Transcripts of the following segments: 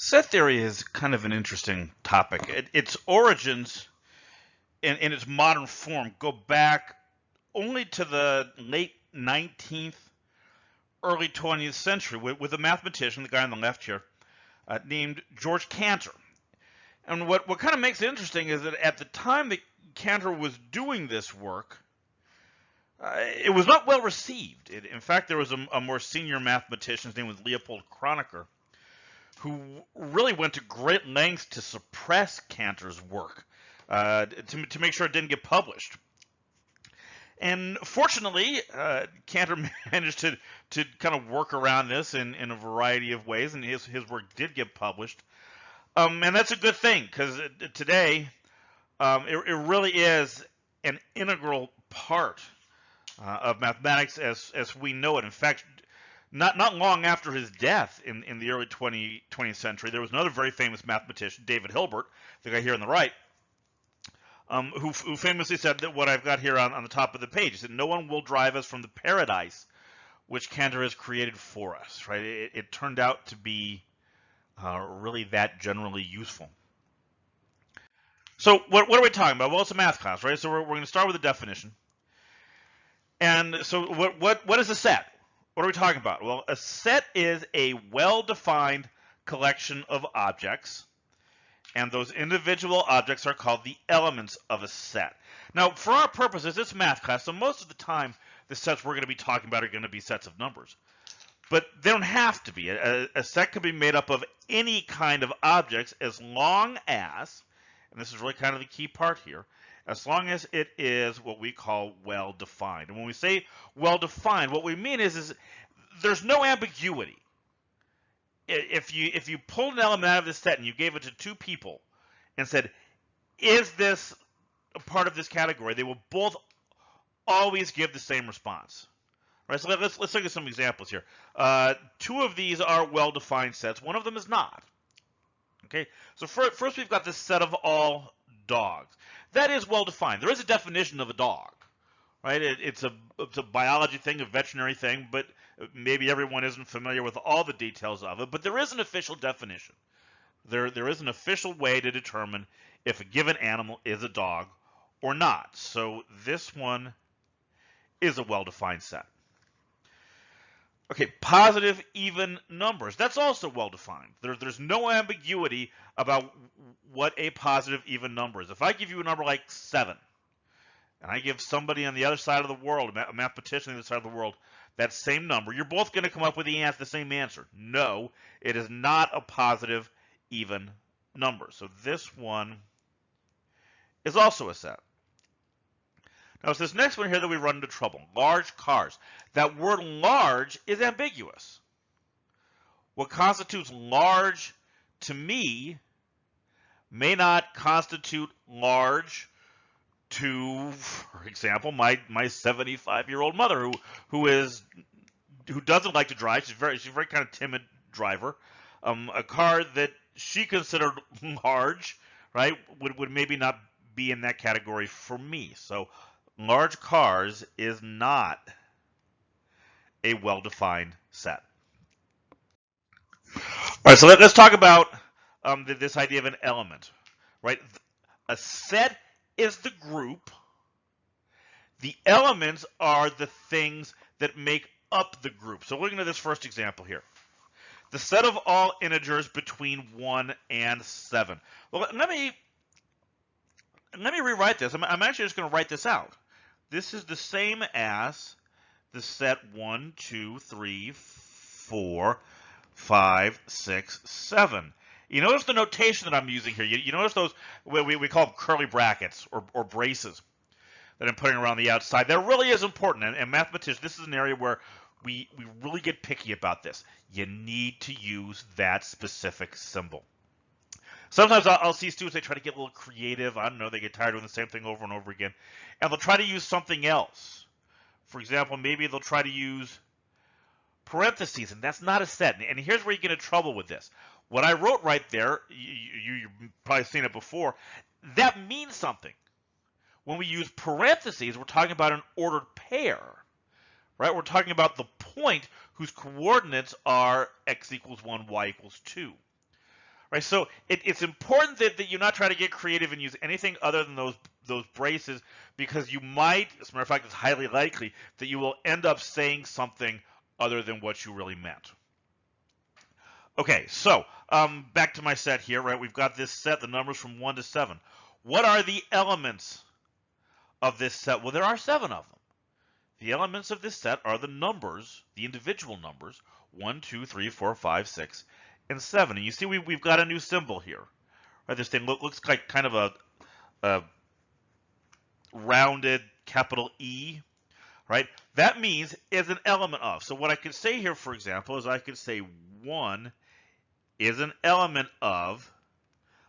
Set theory is kind of an interesting topic. Its origins in its modern form go back only to the late 19th, early 20th century with a mathematician, the guy on the left here, named George Cantor. And what kind of makes it interesting is that at the time that Cantor was doing this work, it was not well received. In fact, there was a more senior mathematician, his name was Leopold Kronecker, who really went to great lengths to suppress Cantor's work, to make sure it didn't get published. And fortunately, Cantor managed to kind of work around this in a variety of ways, and his work did get published. And that's a good thing, because today it really is an integral part of mathematics as we know it. In fact, not long after his death in the early 20th century, there was another very famous mathematician, David Hilbert, the guy here on the right, who famously said that what I've got here on the top of the page is that no one will drive us from the paradise which Cantor has created for us. Right? It turned out to be really that generally useful. So what are we talking about? Well, it's a math class, right? So we're going to start with a definition. And so what is a set? What are we talking about? Well, a set is a well-defined collection of objects, and those individual objects are called the elements of a set. Now, for our purposes, it's math class, so most of the time the sets we're going to be talking about are going to be sets of numbers. But they don't have to be. A set can be made up of any kind of objects as long as, and this is really kind of the key part here, as long as it is what we call well-defined. And when we say well-defined, what we mean is there's no ambiguity. If you pulled an element out of this set and you gave it to two people and said, is this a part of this category, they will both always give the same response. Right, so let's look at some examples here. Two of these are well-defined sets. One of them is not. Okay, so first we've got this set of all dogs. That is well-defined. There is a definition of a dog, right? It's a biology thing, a veterinary thing, but maybe everyone isn't familiar with all the details of it. But there is an official definition. There is an official way to determine if a given animal is a dog or not. So this one is a well-defined set. Okay, positive even numbers. That's also well-defined. There's no ambiguity about what a positive even number is. If I give you a number like 7, and I give somebody on the other side of the world, a mathematician on the other side of the world, that same number, you're both going to come up with the same answer. No, it is not a positive even number. So this one is also a set. Now, it's this next one here that we run into trouble. Large cars. That word large is ambiguous. What constitutes large to me may not constitute large to, for example, my 75-year-old mother who doesn't like to drive. She's a very kind of timid driver. A car that she considered large, right, would maybe not be in that category for me. So large cars is not a well-defined set. All right, so let's talk about this idea of an element, right? A set is the group. The elements are the things that make up the group. So looking at this first example here. The set of all integers between 1 and 7. Well, let me rewrite this. I'm actually just going to write this out. This is the same as the set 1, 2, 3, 4, 5, 6, 7. You notice the notation that I'm using here. You notice those, we call them curly brackets or braces that I'm putting around the outside. That really is important. And mathematicians, this is an area where we really get picky about this. You need to use that specific symbol. Sometimes I'll see students, they try to get a little creative. I don't know, they get tired of doing the same thing over and over again. And they'll try to use something else. For example, maybe they'll try to use parentheses, and that's not a set. And here's where you get in trouble with this. What I wrote right there, you've probably seen it before, that means something. When we use parentheses, we're talking about an ordered pair, right? We're talking about the point whose coordinates are x equals 1, y equals 2. right? So it's important that you not try to get creative and use anything other than those braces, because you might, as a matter of fact, it's highly likely that you will end up saying something other than what you really meant. Okay, so back to my set here, right? We've got this set, the numbers from 1 to 7. What are the elements of this set? Well, there are 7 of them. The elements of this set are the numbers, the individual numbers, 1, 2, 3, 4, 5, 6, and 7. And you see we've got a new symbol here. Right? This thing looks like kind of a rounded capital E, right? That means is an element of. So what I could say here, for example, is I could say 1 is an element of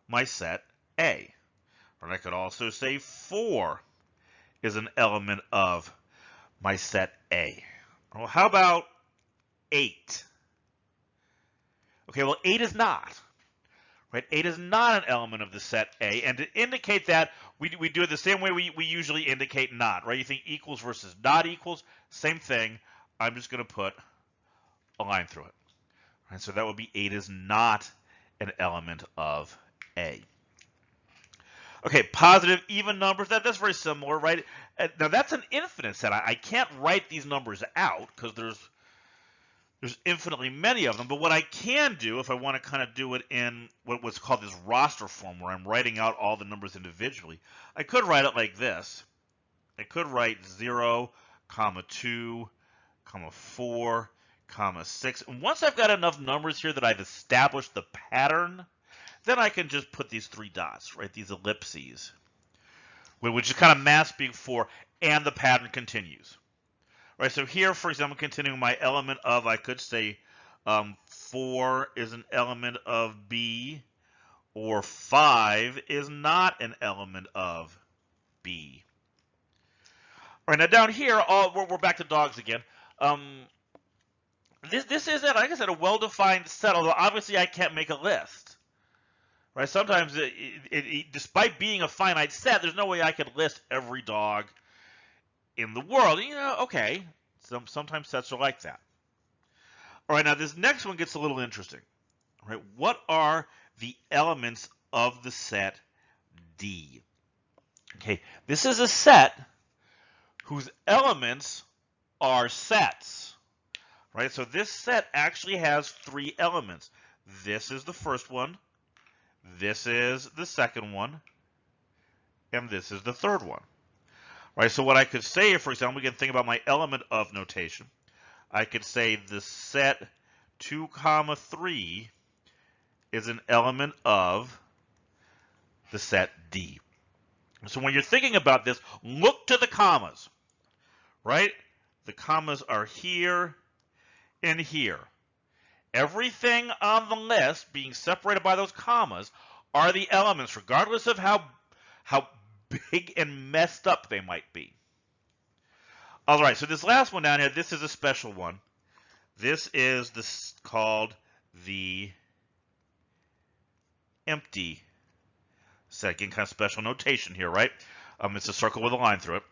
my set A. Or I could also say 4 is an element of my set A. Well, how about 8? Okay, well, 8 is not. Right? 8 is not an element of the set A, and to indicate that, we do it the same way we usually indicate not, right? You think equals versus not equals, same thing. I'm just going to put a line through it. Right? So that would be 8 is not an element of A. Okay, positive, even numbers, that's very similar, right? Now that's an infinite set. I can't write these numbers out because there's infinitely many of them, but what I can do if I want to kind of do it in what's called this roster form, where I'm writing out all the numbers individually, I could write it like this. I could write 0, 2, 4, 6. And once I've got enough numbers here that I've established the pattern, then I can just put these 3 dots, right? These ellipses, which is kind of masking for, and the pattern continues. Right, so here, for example, continuing my element of, I could say 4 is an element of B, or 5 is not an element of B. All right, now down here, we're back to dogs again. This is, like I said, a well-defined set, although obviously I can't make a list. Right, sometimes, despite being a finite set, there's no way I could list every dog in the world. Okay, sometimes sets are like that. All right, now this next one gets a little interesting. All right, what are the elements of the set D? Okay, this is a set whose elements are sets. Right, so this set actually has 3 elements. This is the first one, this is the second one, and this is the third one. Right, so what I could say, for example, we can think about my element of notation. I could say the set 2, 3 is an element of the set D. So when you're thinking about this, look to the commas, right? The commas are here and here. Everything on the list being separated by those commas are the elements, regardless of how big and messed up they might be. All right, so this last one down here, this is a special one. This is called the empty set. Again, kind of special notation here, right? It's a circle with a line through it.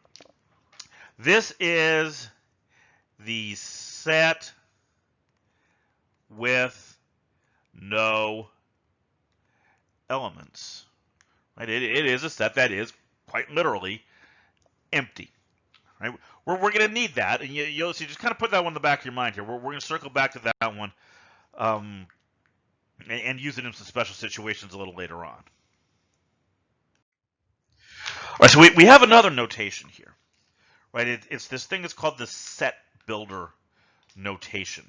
This is the set with no elements. Right? It is a set that is quite literally empty. Right? We're going to need that, and you'll see. Just kind of put that one in the back of your mind here. We're going to circle back to that one, and use it in some special situations a little later on. All right, so we have another notation here, right? It's this thing that's called the set builder notation,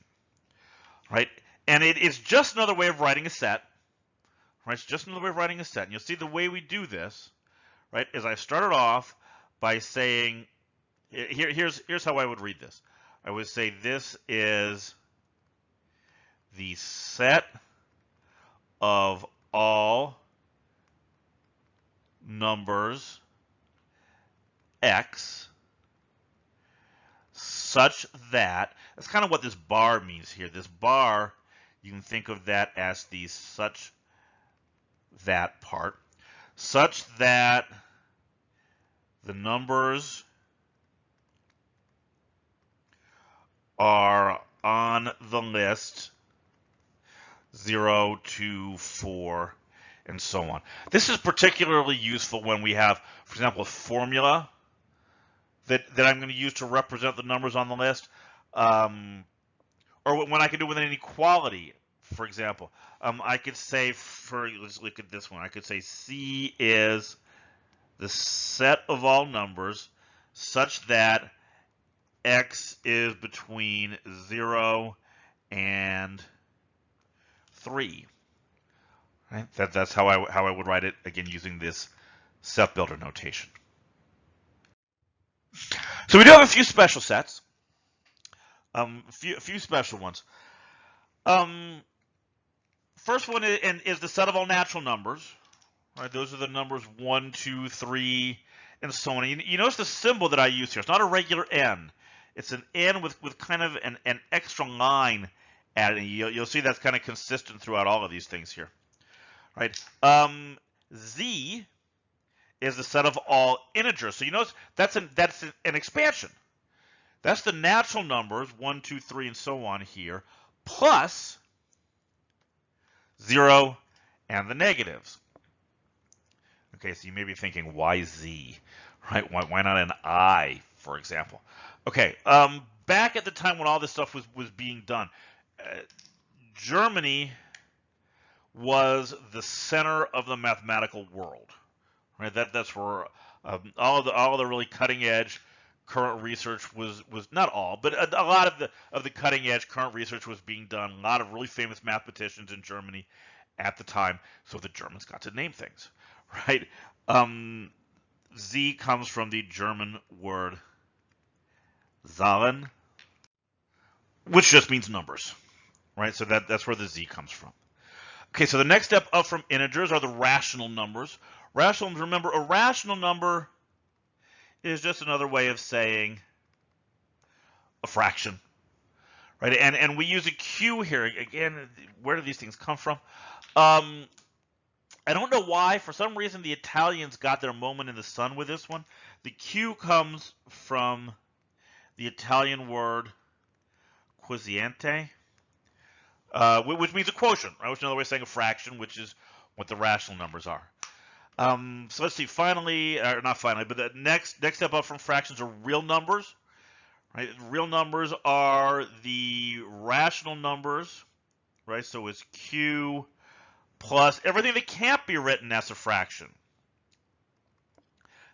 right? And it's just another way of writing a set, right? It's just another way of writing a set. And you'll see the way we do this, right, is I started off by saying, here's how I would read this. I would say this is the set of all numbers X such that, that's kind of what this bar means here. This bar, you can think of that as the such that part, such that the numbers are on the list 0, 2, 4, and so on. This is particularly useful when we have, for example, a formula that I'm going to use to represent the numbers on the list, or when I can do with an inequality, for example. I could say, let's look at this one. I could say C is the set of all numbers such that X is between 0 and 3. Right? That's how I would write it, again, using this set builder notation. So we do have a few special sets, a few special ones. First one is the set of all natural numbers. Right, those are the numbers 1, 2, 3, and so on. You notice the symbol that I use here. It's not a regular n. It's an n with kind of an extra line added. You'll see that's kind of consistent throughout all of these things here. Right. Z is the set of all integers. So you notice that's an expansion. That's the natural numbers 1, 2, 3, and so on here, plus 0 and the negatives. Okay, so you may be thinking, why Z, right? Why not an I, for example? Okay, back at the time when all this stuff was being done, Germany was the center of the mathematical world, right? That's where all the really cutting edge current research was not all, but a lot of the cutting edge current research was being done. A lot of really famous mathematicians in Germany at the time, so the Germans got to name things, right? Z comes from the German word Zahlen, which just means numbers, right? So that's where the Z comes from. Okay, so the next step up from integers are the rational numbers. Rational, remember, a rational number is just another way of saying a fraction, right? And we use a Q here. Again, where do these things come from? I don't know why. For some reason, the Italians got their moment in the sun with this one. The Q comes from the Italian word quoziente, which means a quotient, right? Which is another way of saying a fraction, which is what the rational numbers are. So let's see. Finally, or not finally, but the next step up from fractions are real numbers. Right? Real numbers are the rational numbers, right? So it's Q plus everything that can't be written as a fraction.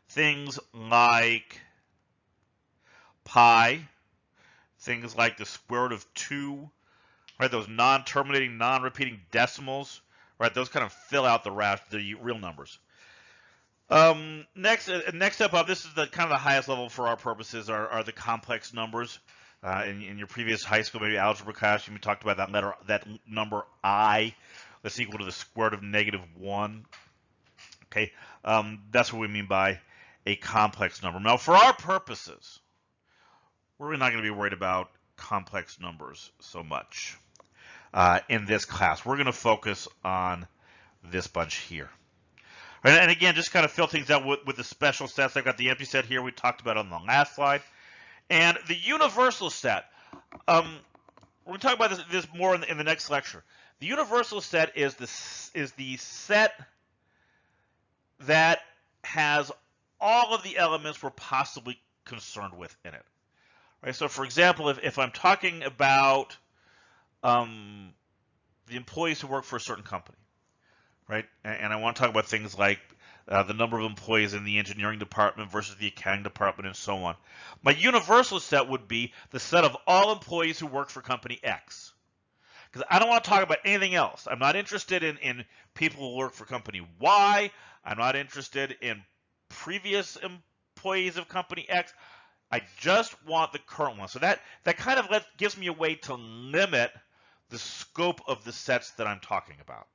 Things like pi, things like the square root of 2, right? Those non-terminating, non-repeating decimals, right? Those kind of fill out the real numbers. Next step up, this is the kind of the highest level for our purposes, are the complex numbers. In your previous high school, maybe algebra class, you talked about that number I that's equal to the square root of -1. Okay, that's what we mean by a complex number. Now, for our purposes, we're really not going to be worried about complex numbers so much in this class. We're going to focus on this bunch here. Right, and again, just kind of fill things out with the special sets. I've got the empty set here we talked about on the last slide. And the universal set, we're going to talk about this more in the next lecture. The universal set is the set that has all of the elements we're possibly concerned with in it. Right? So, for example, if I'm talking about the employees who work for a certain company, right, and I want to talk about things like the number of employees in the engineering department versus the accounting department and so on, my universal set would be the set of all employees who work for company X. Because I don't want to talk about anything else. I'm not interested in people who work for company Y. I'm not interested in previous employees of company X. I just want the current one. So that kind of gives me a way to limit the scope of the sets that I'm talking about.